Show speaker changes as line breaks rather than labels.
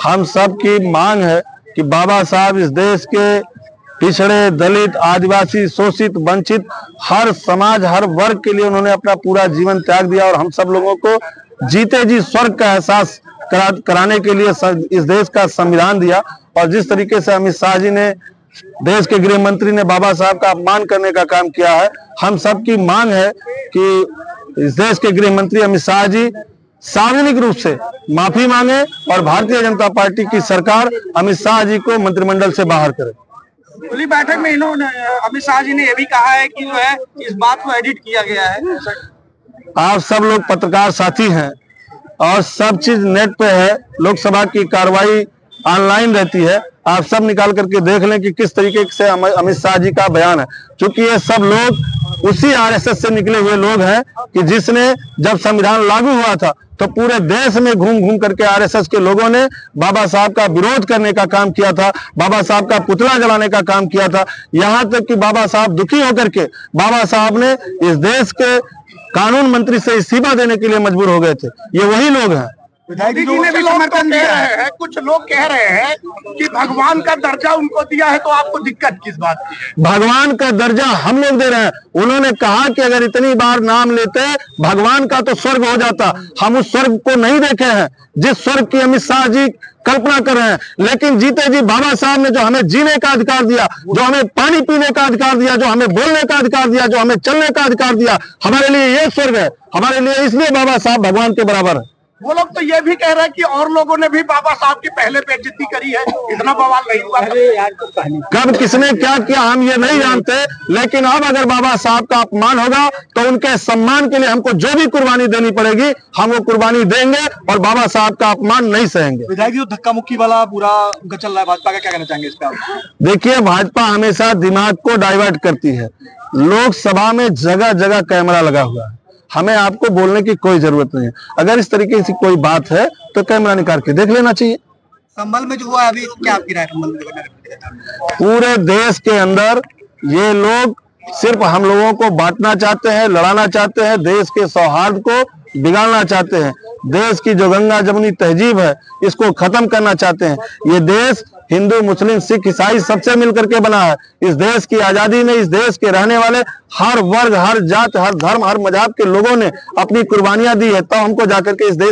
हम सब की मांग है कि बाबा साहब इस देश के पिछड़े, दलित, आदिवासी, शोषित, वंचित हर समाज, हर वर्ग के लिए उन्होंने अपना पूरा जीवन त्याग दिया और हम सब लोगों को जीते जी स्वर्ग का एहसास कराने के लिए इस देश का संविधान दिया। और जिस तरीके से अमित शाह जी ने, देश के गृह मंत्री ने बाबा साहब का अपमान करने का काम किया है, हम सब की मांग है कि इस देश के गृह मंत्री अमित शाह जी सार्वजनिक रूप से माफी मांगे और भारतीय जनता पार्टी की सरकार अमित शाह जी को मंत्रिमंडल से बाहर करे।
खुली बैठक में इन्होंने, अमित शाह जी ने यह भी कहा है कि जो है इस बात को एडिट किया गया है।
आप सब लोग पत्रकार साथी हैं और सब चीज नेट पे है, लोकसभा की कार्रवाई ऑनलाइन रहती है, आप सब निकाल करके देख लें कि किस तरीके से अमित शाह जी का बयान है। क्योंकि ये सब लोग उसी आरएसएस से निकले हुए लोग हैं कि जिसने जब संविधान लागू हुआ था तो पूरे देश में घूम घूम करके आरएसएस के लोगों ने बाबा साहब का विरोध करने का काम किया था, बाबा साहब का पुतला जलाने का काम किया था। यहाँ तक कि बाबा साहब दुखी होकर के बाबा साहब ने इस देश के कानून मंत्री से इस्तीफा देने के लिए मजबूर हो गए थे। ये वही लोग हैं।
मोदी जी ने भी समर्थन दिया है। कुछ लोग कह रहे हैं कि भगवान का दर्जा उनको दिया है, तो आपको दिक्कत किस बात की है?
भगवान का दर्जा हम लोग दे रहे हैं। उन्होंने कहा कि अगर इतनी बार नाम लेते भगवान का तो स्वर्ग हो जाता। हम उस स्वर्ग को नहीं देखे हैं जिस स्वर्ग की अमित शाह जी कल्पना कर रहे हैं। लेकिन जीते जी बाबा साहब ने जो हमें जीने का अधिकार दिया, जो हमें पानी पीने का अधिकार दिया, जो हमें बोलने का अधिकार दिया, जो हमें चलने का अधिकार दिया, हमारे लिए ये स्वर्ग है। हमारे लिए इसलिए बाबा साहब भगवान के बराबर है।
वो लोग तो ये भी कह रहे हैं कि और लोगों ने भी बाबा साहब की पहले बेइज्जती करी है, इतना बवाल नहीं हुआ।
कब किसने क्या किया हम ये नहीं जानते, लेकिन अब अगर बाबा साहब का अपमान होगा तो उनके सम्मान के लिए हमको जो भी कुर्बानी देनी पड़ेगी हम वो कुर्बानी देंगे और बाबा साहब का अपमान नहीं सहेंगे।
विधायक जी, धक्का मुक्की वाला पूरा उनका चल रहा है, भाजपा का क्या कहना चाहेंगे इस पे आप?
देखिए, भाजपा हमेशा दिमाग को डाइवर्ट करती है। लोकसभा में जगह जगह कैमरा लगा हुआ है, हमें आपको बोलने की कोई जरूरत नहीं है। अगर इस तरीके से कोई बात है तो कैमरा निकाल के देख लेना चाहिए।
संभल में जो हुआ अभी, क्या आपकी राय है?
पूरे देश के अंदर ये लोग सिर्फ हम लोगों को बांटना चाहते हैं, लड़ाना चाहते हैं, देश के सौहार्द को बिगाड़ना चाहते हैं। देश की जो गंगा जमुनी तहजीब है इसको खत्म करना चाहते हैं। ये देश हिंदू, मुस्लिम, सिख, ईसाई सबसे मिलकर के बना है। इस देश की आजादी में इस देश के रहने वाले हर वर्ग, हर जात, हर धर्म, हर मजहब के लोगों ने अपनी कुर्बानियां दी है, तब हमको जाकर के इस देश